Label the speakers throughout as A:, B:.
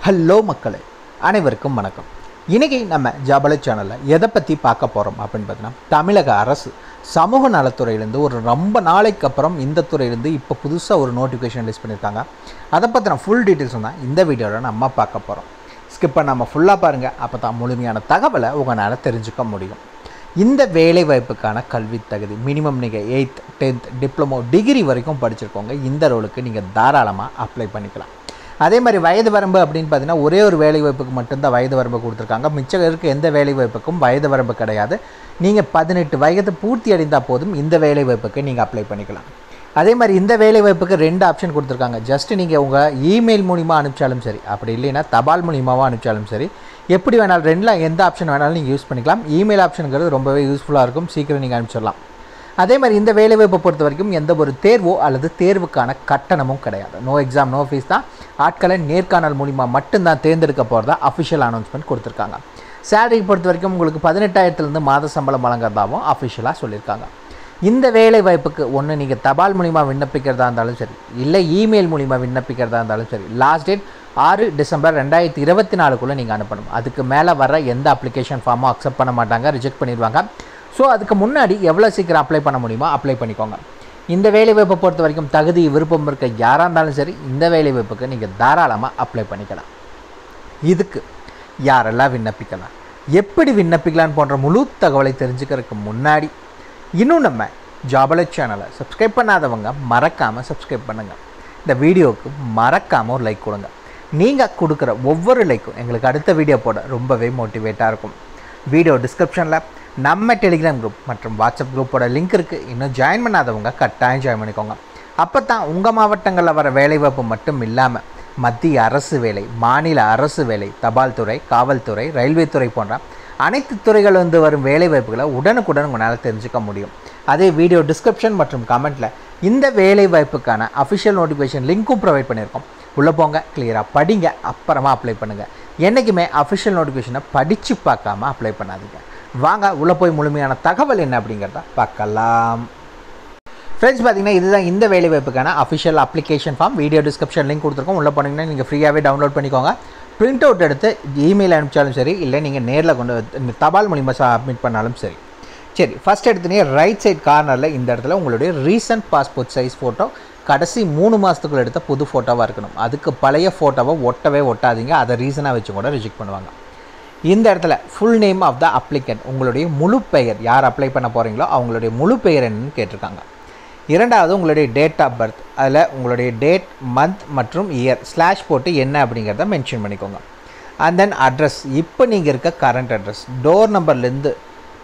A: Hello மக்களே, அனைவருக்கும் வணக்கம். இன்றைக்கி நம்ம ஜாபலை சேனலில் எதை பற்றி பார்க்க போகிறோம் அப்படின்னு பார்த்தீங்கன்னா, தமிழக அரசு சமூக நலத்துறையிலேருந்து ஒரு ரொம்ப நாளைக்கு அப்புறம் இந்த துறையிலேருந்து இப்போ புதுசாக ஒரு நோட்டிஃபிகேஷன் ரிலீஸ் பண்ணியிருக்காங்க. அதை பற்றின ஃபுல் டீட்டெயில்ஸ் தான் இந்த வீடியோவில் நம்ம பார்க்க போகிறோம். ஸ்கிப் பண்ணாமல் ஃபுல்லாக பாருங்கள், அப்போ தான் முழுமையான தகவலை உங்களால் தெரிஞ்சுக்க முடியும். இந்த வேலைவாய்ப்புக்கான கல்வி தகுதி மினிமம் நீங்கள் 8th 10th டிப்ளமோ டிகிரி வரைக்கும் படிச்சிருக்கோங்க. இந்த ரோலுக்கு நீங்கள் தாராளமாக அப்ளை பண்ணிக்கலாம். அதே மாதிரி வயது வரம்பு அப்படின்னு பார்த்தீங்கன்னா, ஒரே ஒரு வேலைவாய்ப்புக்கு மட்டும்தான் வயது வரம்பு கொடுத்துருக்காங்க. மிச்சம் இருக்க எந்த வேலைவாய்ப்புக்கும் வயது வரம்பு கிடையாது. நீங்கள் 18 வயது பூர்த்தி அடைந்தால் போதும் இந்த வேலைவாய்ப்புக்கு நீங்கள் அப்ளை பண்ணிக்கலாம். அதே மாதிரி இந்த வேலைவாய்ப்புக்கு 2 ஆப்ஷன் கொடுத்துருக்காங்க. ஜஸ்ட்டு நீங்கள் உங்கள் இமெயில் மூலிமா அனுப்பிச்சாலும் சரி, அப்படி இல்லைன்னா தபால் மூலிமாவாக அனுப்பிச்சாலும் சரி, எப்படி வேணாலும் ரெண்டில் எந்த ஆப்ஷன் வேணாலும் நீங்கள் யூஸ் பண்ணிக்கலாம். இமெயில் ஆப்ஷனுங்கிறது ரொம்பவே யூஸ்ஃபுல்லாக இருக்கும், சீக்கிரம் நீங்கள் அனுப்பிச்சிடலாம். அதே மாதிரி இந்த வேலைவாய்ப்பை பொறுத்த வரைக்கும் எந்த ஒரு தேர்வோ அல்லது தேர்வுக்கான கட்டணமும் கிடையாது. நோ எக்ஸாம் நோ ஃபீஸ் தான். ஆட்களை நேர்காணல் மூலிமா மட்டும்தான் தேர்ந்தெடுக்க போகிறதா அஃபிஷியல் அனௌன்ஸ்மெண்ட் கொடுத்துருக்காங்க. சேலரி பொறுத்த வரைக்கும் உங்களுக்கு 18,000 மாத சம்பளம் வழங்குறதாகவும் அஃபிஷியலாக சொல்லியிருக்காங்க. இந்த வேலை வாய்ப்புக்கு ஒன்று நீங்கள் தபால் மூலிமா விண்ணப்பிக்கிறதா இருந்தாலும் சரி, இல்லை இமெயில் மூலிமா விண்ணப்பிக்கிறதா இருந்தாலும் சரி, லாஸ்ட் டேட் 6 டிசம்பர் 2024 நீங்கள் அனுப்பணும். அதுக்கு மேலே வர எந்த அப்ளிகேஷன் ஃபார்மும் அக்செப்ட் பண்ண மாட்டாங்க, ரிஜெக்ட் பண்ணிடுவாங்க. ஸோ அதுக்கு முன்னாடி எவ்வளோ சீக்கிரம் அப்ளை பண்ண முடியுமோ அப்ளை பண்ணிக்கோங்க. இந்த வேலைவாய்ப்பை பொறுத்த வரைக்கும் தகுதி விருப்பம் இருக்க யாராக இருந்தாலும் சரி, இந்த வேலைவாய்ப்புக்கு நீங்கள் தாராளமாக அப்ளை பண்ணிக்கலாம். இதுக்கு யாரெல்லாம் விண்ணப்பிக்கலாம், எப்படி விண்ணப்பிக்கலான்னு போன்ற முழு தகவலை தெரிஞ்சுக்கிறதுக்கு முன்னாடி இன்னும் நம்ம ஜாபலை சேனலை சப்ஸ்கிரைப் பண்ணாதவங்க மறக்காமல் சப்ஸ்கிரைப் பண்ணுங்கள். இந்த வீடியோவுக்கு மறக்காமல் ஒரு லைக் கொடுங்க. நீங்கள் கொடுக்குற ஒவ்வொரு லைக்கும் எங்களுக்கு அடுத்த வீடியோ போட ரொம்பவே மோட்டிவேட்டாக இருக்கும். வீடியோ டிஸ்கிரிப்ஷனில் நம்ம டெலிகிராம் குரூப் மற்றும் வாட்ஸ்அப் குரூப்போட லிங்க் இருக்குது. இன்னும் ஜாயின் பண்ணாதவங்க கட்டாயம் ஜாயின் பண்ணிக்கோங்க. அப்போ தான் உங்கள் மாவட்டங்களில் வர வேலைவாய்ப்பு மட்டும் இல்லாமல் மத்திய அரசு வேலை, மாநில அரசு வேலை, தபால் துறை, காவல்துறை, ரயில்வே துறை போன்ற அனைத்து துறைகள் வந்து வரும் வேலைவாய்ப்புகளை உடனுக்குடன் உங்களால் தெரிஞ்சுக்க முடியும். அதே வீடியோ டிஸ்கிரிப்ஷன் மற்றும் கமெண்ட்டில் இந்த வேலைவாய்ப்புக்கான அஃபிஷியல் நோட்டிஃபிகேஷன் லிங்க்கும் ப்ரொவைட் பண்ணியிருக்கோம். உள்ளே போங்க, கிளியராக படிங்க, அப்புறமா அப்ளை பண்ணுங்கள். என்றைக்குமே அஃபிஷியல் நோட்டிஃபிகேஷனை படித்து பார்க்காம அப்ளை பண்ணாதீங்க. வாங்க உள்ளே போய் முழுமையான தகவல் என்ன அப்படிங்கிறத பார்க்கலாம். ஃப்ரெண்ட்ஸ், பார்த்தீங்கன்னா இதுதான் இந்த வேலைவாய்ப்புக்கான official application form. Video description link கொடுத்துருக்கோம். உள்ளே போனீங்கன்னா நீங்கள் ஃப்ரீயாகவே டவுன்லோட் பண்ணிக்கோங்க. பிரிண்ட் அவுட் எடுத்து இமெயில் அனுப்பிச்சாலும் சரி, இல்லை நீங்கள் நேரில் கொண்டு தபால் மூலிமா சப்மிட் பண்ணாலும் சரி. சரி, ஃபஸ்ட் எடுத்துனே ரைட் சைட் கார்னரில் இந்த இடத்துல உங்களுடைய ரீசன்ட் பாஸ்போர்ட் சைஸ் ஃபோட்டோ, கடைசி 3 மாதத்துக்குள்ள எடுத்த புது ஃபோட்டோவாக இருக்கணும். அதுக்கு பழைய ஃபோட்டோவை ஒட்டாதீங்க. அதை ரீசனாக வச்சு கூட ரிஜெக்ட் பண்ணுவாங்க. இந்த இடத்துல full name of the applicant, உங்களுடைய முழு பெயர், யார் அப்ளை பண்ண போகிறீங்களோ அவங்களுடைய முழு பெயர் என்னன்னு கேட்டிருக்காங்க. இரண்டாவது உங்களுடைய டேட் ஆஃப் பர்த், அதில் உங்களுடைய டேட், மந்த் மற்றும் இயர் ஸ்லாஷ் போட்டு என்ன அப்படிங்கிறத மென்ஷன் பண்ணிக்கோங்க. அண்ட் தென் அட்ரஸ், இப்போ நீங்கள் இருக்க கரண்ட் அட்ரஸ், டோர் நம்பர்லேருந்து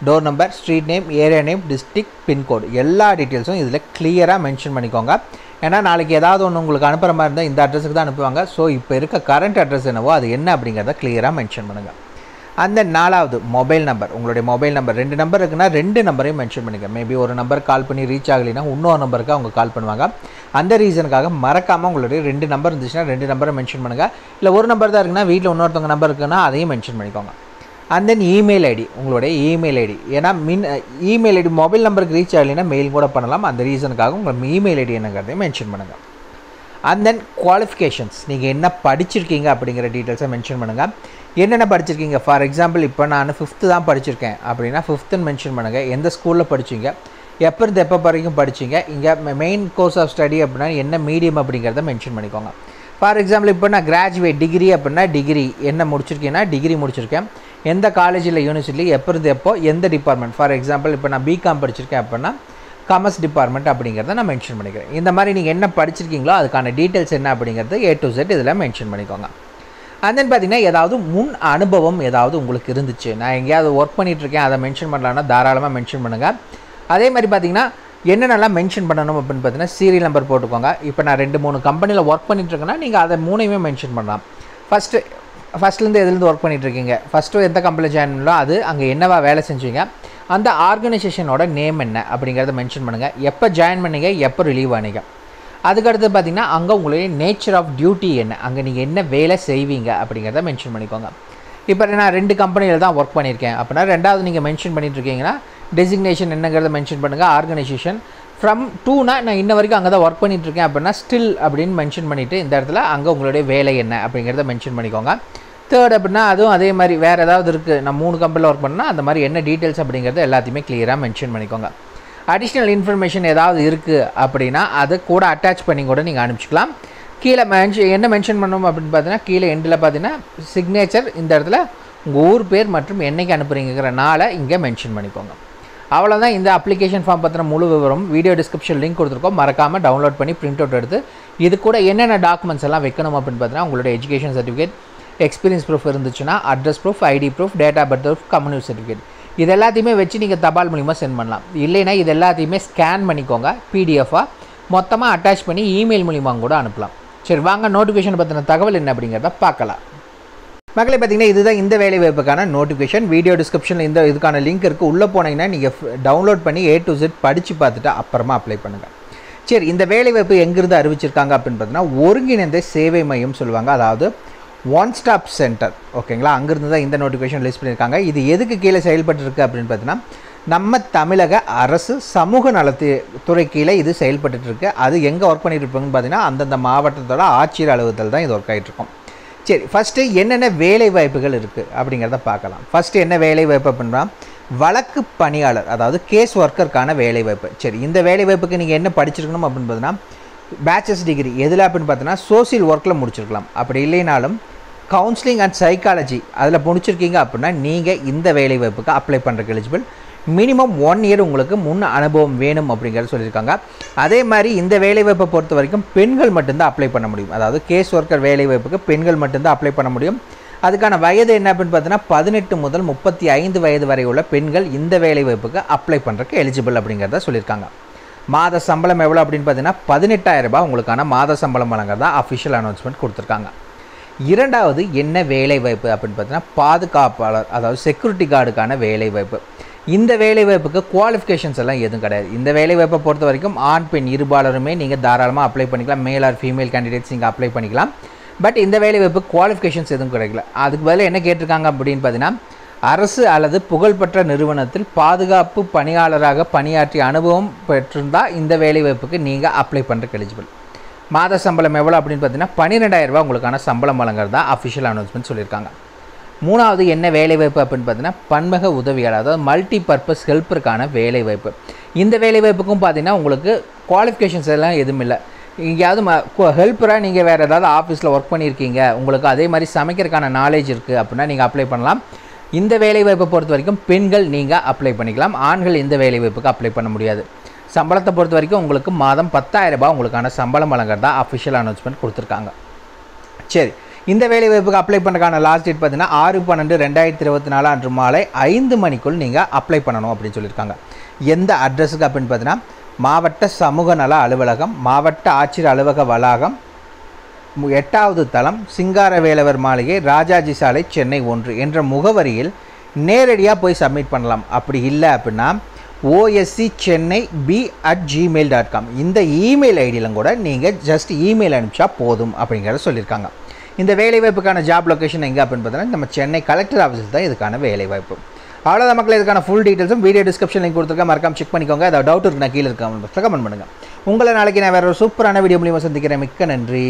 A: door number, street name, area name, district, pincode, எல்லா டீட்டெயில்ஸும் இதில் கிளியராக மென்ஷன் பண்ணிக்கோங்க. ஏன்னா நாளைக்கு ஏதாவது ஒன்று உங்களுக்கு அனுப்புகிற மாதிரி இருந்தால் இந்த அட்ரஸுக்கு தான் அனுப்புவாங்க. ஸோ இப்போ இருக்க கரண்ட் அட்ரஸ் என்னவோ அது என்ன அப்படிங்கிறத கிளியராக மென்ஷன் பண்ணுங்கள். அந்த 4வது மொபைல் நம்பர், உங்களுடைய மொபைல் நம்பர் 2 நம்பர் இருக்குன்னா 2 நம்பரையும் மென்ஷன் பண்ணுங்கள். மேபி ஒரு நம்பருக்கு கால் பண்ணி ரீச் ஆகலைன்னா இன்னொரு நம்பருக்கு அவங்க கால் பண்ணுவாங்க. அந்த ரீசனுக்காக மறக்காமல் உங்களுடைய 2 நம்பர் இருந்துச்சுன்னா 2 நம்பரை மென்ஷன் பண்ணுங்கள். இல்லை ஒரு நம்பர் தான் இருக்குன்னா வீட்டில் இன்னொருத்தவங்க நம்பர் இருக்குன்னா அதையும் மென்ஷன் பண்ணிக்கோங்க. அண்ட் தென் இமெயில் ஐடி, உங்களுடைய இமெயில் ஐடி, ஏன்னா இமெயில் ஐடி மொபைல் நம்பருக்கு ரீச் ஆகலைன்னா மெயில் கூட பண்ணலாம். அந்த ரீசனுக்காக உங்கள் இமெயில் ஐடி என்னங்கிறதையும் மென்ஷன் பண்ணுங்கள். அண்ட் தென் குவாலிஃபிகேஷன்ஸ், நீங்கள் என்ன படிச்சிருக்கீங்க அப்படிங்கிற டீட்டெயில்ஸை மென்ஷன் பண்ணுங்கள். என்னென்ன படிச்சிருக்கீங்க, ஃபார் எக்ஸாம்பிள் இப்போ நான் 5th தான் படிச்சிருக்கேன் அப்படின்னா 5th மென்ஷன் பண்ணுங்கள். எந்த ஸ்கூலில் படிச்சிங்க, எப்போ இருந்து எப்போ வரைக்கும் படிச்சிங்க, இங்கே மெயின் கோர்ஸ் ஆஃப் ஸ்டடி அப்படின்னா என்ன மீடியம் அப்படிங்கிறத மென்ஷன் பண்ணிக்கோங்க. ஃபார் எக்ஸாம்பிள் இப்போ நான் கிராஜுவேட் டிகிரி அப்படின்னா டிகிரி என்ன முடிச்சிருக்கேன்னா டிகிரி முடிச்சிருக்கேன். எந்த காலேஜில் யூனிவர்சிட்டியில் எப்போ இருந்து எப்போ எந்த டிபார்ட்மெண்ட், ஃபார் எக்ஸாம்பிள் இப்போ நான் பிகாம் படிச்சிருக்கேன் அப்படின்னா காமர்ஸ் டிபார்ட்மெண்ட் அப்படிங்கிறத நான் மென்ஷன் பண்ணிக்கிறேன். இந்த மாதிரி நீங்கள் என்ன படிச்சிருக்கீங்களோ அதுக்கான டீட்டெயில்ஸ் என்ன அப்படிங்கிறது A to Z இதில் மென்ஷன் பண்ணிக்கோங்க. அண்ட் தென் பார்த்தீங்கன்னா ஏதாவது முன் அனுபவம் ஏதாவது உங்களுக்கு இருந்துச்சு, நான் எங்கேயாவது ஒர்க் பண்ணிகிட்ருக்கேன் அதை மென்ஷன் பண்ணலான்னா தாராளமாக மென்ஷன் பண்ணுங்கள். அதே மாதிரி பார்த்தீங்கன்னா என்னென்னலாம் மென்ஷன் பண்ணணும் அப்படின்னு பார்த்தீங்கன்னா சீரியல் நம்பர் போட்டுக்கோங்க. இப்போ நான் 2-3 கம்பெனியில் ஒர்க் பண்ணிகிட்ருக்கேன்னா நீங்கள் அதை 3ஐயுமே மென்ஷன் பண்ணலாம். ஃபஸ்ட்லேருந்து எதுலேருந்து ஒர்க் பண்ணிகிட்ருக்கீங்க, ஃபஸ்ட்டு எந்த கம்பெனியில் ஜாயின் பண்ணலாம், அது அங்கே என்னவா வேலை செஞ்சீங்க, அந்த ஆர்கனைசேஷனோட நேம் என்ன அப்படிங்கிறத மென்ஷன் பண்ணுங்கள். எப்போ ஜாயின் பண்ணீங்க, எப்போ ரிலீவ் ஆனீங்க. அதுக்கடுத்து பார்த்திங்கன்னா அங்கே உங்களுடைய நேச்சர் ஆஃப் டியூட்டி என்ன, அங்கே நீங்கள் என்ன வேலை செய்வீங்க அப்படிங்கிறத மென்ஷன் பண்ணிக்கோங்க. இப்போ நான் 2 கம்பெனியில் தான் ஒர்க் பண்ணியிருக்கேன் அப்படின்னா 2வது நீங்கள் மென்ஷன் பண்ணிட்டுருக்கீங்கன்னா டெசிக்னேஷன் என்னங்கிறத மென்ஷன் பண்ணுங்கள். ஆர்கனைசேஷன் ஃப்ரம் டூனா நான் இன்ன வரைக்கும் அங்கே தான் ஒர்க் பண்ணிகிட்ருக்கேன் அப்படின்னா ஸ்டில் அப்படின்னு மென்ஷன் பண்ணிவிட்டு இந்த இடத்துல அங்கே உங்களுடைய வேலை என்ன அப்படிங்கிறத மென்ஷன் பண்ணிக்கோங்க. தேர்ட் அப்படின்னா அதுவும் அதே மாதிரி வேறு ஏதாவது இருக்குது, நான் 3 கம்பெனியில் ஒர்க் பண்ணால் அந்த மாதிரி என்ன டீட்டெயில்ஸ் அப்படிங்கிறது எல்லாத்தையுமே கிளியராக மென்ஷன் பண்ணிக்கோங்க. அடிஷ்னல் இன்ஃபர்மேஷன் ஏதாவது இருக்குது அப்படின்னா அது கூட அட்டாச் பண்ணி கூட நீங்கள் அனுப்பிச்சிக்கலாம். கீழே என்ன மென்ஷன் பண்ணணும் அப்படின்னு பார்த்தீங்கன்னா கீழே எண்டில் பார்த்தீங்கன்னா சிக்னேச்சர் இந்த இடத்துல உங்கள் ஊர் பேர் மற்றும் என்றைக்கு அனுப்புகிறீங்கிற நாளை இங்கே மென்ஷன் பண்ணிக்கோங்க. அவ்வளோதான். இந்த அப்ளிகேஷன் ஃபார்ம் பற்றின முழு விவரம் வீடியோ டிஸ்கிரிப்ஷன் லிங்க் கொடுத்துருக்கோம். மறக்காமல் டவுன்லோட் பண்ணி பிரிண்ட் அவுட் எடுத்து இது கூட என்னென்ன டாக்குமெண்ட்ஸ் எல்லாம் வைக்கணும் அப்படின்னு பார்த்தீங்கன்னா உங்களோட எஜுகேஷன் சர்டிஃபிகேட், எக்ஸ்பீரியன்ஸ் ப்ரூஃப் இருந்துச்சுன்னா address proof, ID proof, date of birth proof, community certificate இது எல்லாத்தையுமே வச்சு நீங்கள் தபால் மூலிமா சென்ட் பண்ணலாம். இல்லைன்னா இது எல்லாத்தையுமே ஸ்கேன் பண்ணிக்கோங்க, பிடிஎஃபாக மொத்தமாக அட்டாச் பண்ணி இமெயில் மூலிமா கூட அனுப்பலாம். சரி வாங்க நோட்டிஃபிகேஷன் பற்றின தகவல் என்ன அப்படிங்கிறத பார்க்கலாம். மக்களே பார்த்தீங்கன்னா இதுதான் இந்த வேலை வாய்ப்புக்கான நோட்டிஃபிகேஷன். வீடியோ டிஸ்கிரிப்ஷனில் இதுக்கான லிங்க் இருக்குது. உள்ளே போனீங்கன்னா நீங்கள் டவுன்லோட் பண்ணி A to Z படித்து பார்த்துட்டு அப்புறமா அப்ளை பண்ணுங்கள். சரி, இந்த வேலைவாய்ப்பு எங்கிருந்து அறிவிச்சிருக்காங்க அப்படின்னு பார்த்தீங்கன்னா ஒருங்கிணைந்த சேவை மையம் சொல்லுவாங்க, அதாவது ஒன் ஸ்டாப் சென்டர். ஓகேங்களா, அங்கேருந்து தான் இந்த நோட்டிஃபிகேஷன் லிஸ்ட் பண்ணியிருக்காங்க. இது எதுக்கு கீழே செயல்பட்டுருக்கு அப்படின்னு பார்த்தீங்கன்னா நம்ம தமிழக அரசு சமூக நலத்துறை கீழே இது செயல்பட்டுருக்கு. அது எங்கே ஒர்க் பண்ணிட்டு இருப்பாங்கன்னு பார்த்தீங்கன்னா அந்தந்த மாவட்டத்தோட ஆட்சியர் அலுவலகத்தில் தான் இது ஒர்க் ஆகிட்ருக்கும். சரி, ஃபஸ்ட்டு என்னென்ன வேலை வாய்ப்புகள் இருக்குது அப்படிங்கிறத பார்க்கலாம். ஃபஸ்ட்டு என்ன வேலை வாய்ப்பு அப்படின்னா வழக்கு பணியாளர், அதாவது கேஸ் ஒர்க்கருக்கான வேலைவாய்ப்பு. சரி, இந்த வேலைவாய்ப்புக்கு நீங்கள் என்ன படிச்சிருக்கணும் அப்படின்னு பார்த்தீங்கன்னா பேச்சுலர்ஸ் டிகிரி எதில் அப்படின்னு பார்த்தீங்கன்னா சோசியல் ஒர்க்கில் முடிச்சிருக்கலாம். அப்படி இல்லைனாலும் கவுன்சிலிங் அண்ட் சைக்காலஜி அதில் முடிச்சிருக்கீங்க அப்படின்னா நீங்கள் இந்த வேலைவாய்ப்புக்கு அப்ளை பண்ணுறதுக்கு எலிஜிபிள். மினிமம் 1 இயர் உங்களுக்கு முன் அனுபவம் வேணும் அப்படிங்கிறத சொல்லியிருக்காங்க. அதே மாதிரி இந்த வேலைவாய்ப்பை பொறுத்த வரைக்கும் பெண்கள் மட்டும்தான் அப்ளை பண்ண முடியும். அதாவது கேஸ் ஒர்க்கர் வேலைவாய்ப்புக்கு பெண்கள் மட்டும்தான் அப்ளை பண்ண முடியும். அதுக்கான வயது என்ன அப்படின்னு பார்த்தீங்கன்னா 18 முதல் 35 வயது வரை உள்ள பெண்கள் இந்த வேலைவாய்ப்புக்கு அப்ளை பண்ணுறதுக்கு எலிஜிபிள் அப்படிங்கிறத சொல்லியிருக்காங்க. மாத சம்பளம் எவ்வளோ அப்படின்னு பார்த்தீங்கன்னா 18,000 ரூபாய் உங்களுக்கான மாத சம்பளம் வழங்குறதா அஃபிஷியல் அனௌன்ஸ்மெண்ட் கொடுத்துருக்காங்க. இரண்டாவது என்ன வேலைவாய்ப்பு அப்படின்னு பார்த்தீங்கன்னா பாதுகாப்பாளர், அதாவது செக்யூரிட்டி கார்டுக்கான வேலைவாய்ப்பு. இந்த வேலைவாய்ப்புக்கு குவாலிஃபிகேஷன்ஸ் எல்லாம் எதுவும் கிடையாது. இந்த வேலைவாய்ப்பை பொறுத்த வரைக்கும் ஆண் பெண் இருபாலருமே நீங்கள் தாராளமாக அப்ளை பண்ணிக்கலாம். மேல் ஆர் ஃபீமேல் கேண்டிடேட்ஸ் நீங்கள் அப்ளை பண்ணிக்கலாம். பட் இந்த வேலைவாய்ப்பு குவாலிஃபிகேஷன்ஸ் எதுவும் கிடைக்கல. அதுக்கு பதில் என்ன கேட்டிருக்காங்க அப்படின்னு பார்த்தீங்கன்னா அரசு அல்லது புகழ்பெற்ற நிறுவனத்தில் பாதுகாப்பு பணியாளராக பணியாற்றிய அனுபவம் பெற்றிருந்தால் இந்த வேலைவாய்ப்புக்கு நீங்கள் அப்ளை பண்ணுறதுக்கு எலிஜிபிள். மாத சம்பளம் எவ்வளோ அப்படின்னு பார்த்தீங்கன்னா 12,000 ரூபாய் உங்களுக்கான சம்பளம் வழங்குறதா அஃபிஷியல் அனௌன்ஸ்மெண்ட் சொல்லியிருக்காங்க. மூணாவது என்ன வேலைவாய்ப்பு அப்படின்னு பார்த்தீங்கன்னா பன்முக உதவியாளர், அதாவது மல்டி பர்பஸ் ஹெல்ப்பருக்கான வேலைவாய்ப்பு. இந்த வேலைவாய்ப்புக்கும் பார்த்தீங்கன்னா உங்களுக்கு குவாலிஃபிகேஷன்ஸ் எல்லாம் எதுவும் இல்லை. எங்கேயாவது ஹெல்ப்பராக நீங்கள் வேறு ஏதாவது ஆஃபீஸில் ஒர்க் பண்ணியிருக்கீங்க, உங்களுக்கு அதே மாதிரி சமைக்கிறதுக்கான நாலேஜ் இருக்குது அப்படின்னா நீங்கள் அப்ளை பண்ணலாம். இந்த வேலைவாய்ப்பை பொறுத்த வரைக்கும் பெண்கள் நீங்கள் அப்ளை பண்ணிக்கலாம். ஆண்கள் இந்த வேலைவாய்ப்புக்கு அப்ளை பண்ண முடியாது. சம்பளத்தை பொறுத்த வரைக்கும் உங்களுக்கு மாதம் 10,000 ரூபாய் உங்களுக்கான சம்பளம் வழங்குறதா அஃபிஷியல் அனௌன்ஸ்மெண்ட் கொடுத்துருக்காங்க. சரி, இந்த வேலைவாய்ப்புக்கு அப்ளை பண்ணுறதுக்கான லாஸ்ட் டேட் பார்த்தீங்கன்னா 6/12/2024 அன்று மாலை 5 மணிக்குள் நீங்கள் அப்ளை பண்ணணும் அப்படின்னு சொல்லியிருக்காங்க. எந்த அட்ரஸுக்கு அப்படின்னு பார்த்தீங்கன்னா மாவட்ட சமூக நல அலுவலகம், மாவட்ட ஆட்சியர் அலுவலக வளாகம், 8வது தளம், சிங்காரவேலவர் மாளிகை, ராஜாஜி சாலை, சென்னை 1 என்ற முகவரியில் நேரடியாக போய் சப்மிட் பண்ணலாம். அப்படி இல்லை அப்படின்னா osccennai@gmail.com இந்த இமெயில் ஐடியிலும் கூட நீங்கள் ஜஸ்ட் இமெயில் அனுப்பிச்சா போதும் அப்படிங்கிறத சொல்லியிருக்காங்க. இந்த வேலைவாய்ப்புக்கான ஜாப் லொக்கேஷன் எங்கே அப்படின்னு பார்த்தீங்கன்னா நம்ம சென்னை கலெக்டர் ஆஃபீஸில் தான் இதுக்கான வேலைவாய்ப்பு. அவ்வளோதான் மக்கள், இதுக்கான ஃபுல் டீட்டெயில்ஸும் வீடியோ டிஸ்கிரிப்ஷன் லிங்க் கொடுத்துருக்கேன், மறக்காம செக் பண்ணிக்கோங்க. ஏதாவது டவுட் இருக்குன்னா கீழே இருக்க கமெண்ட் பண்ணுங்கள். உங்களை நாளைக்கு நான் வேறு ஒரு சூப்பரான வீடியோ மூலியமாக சந்திக்கிறேன். மிக்க நன்றி.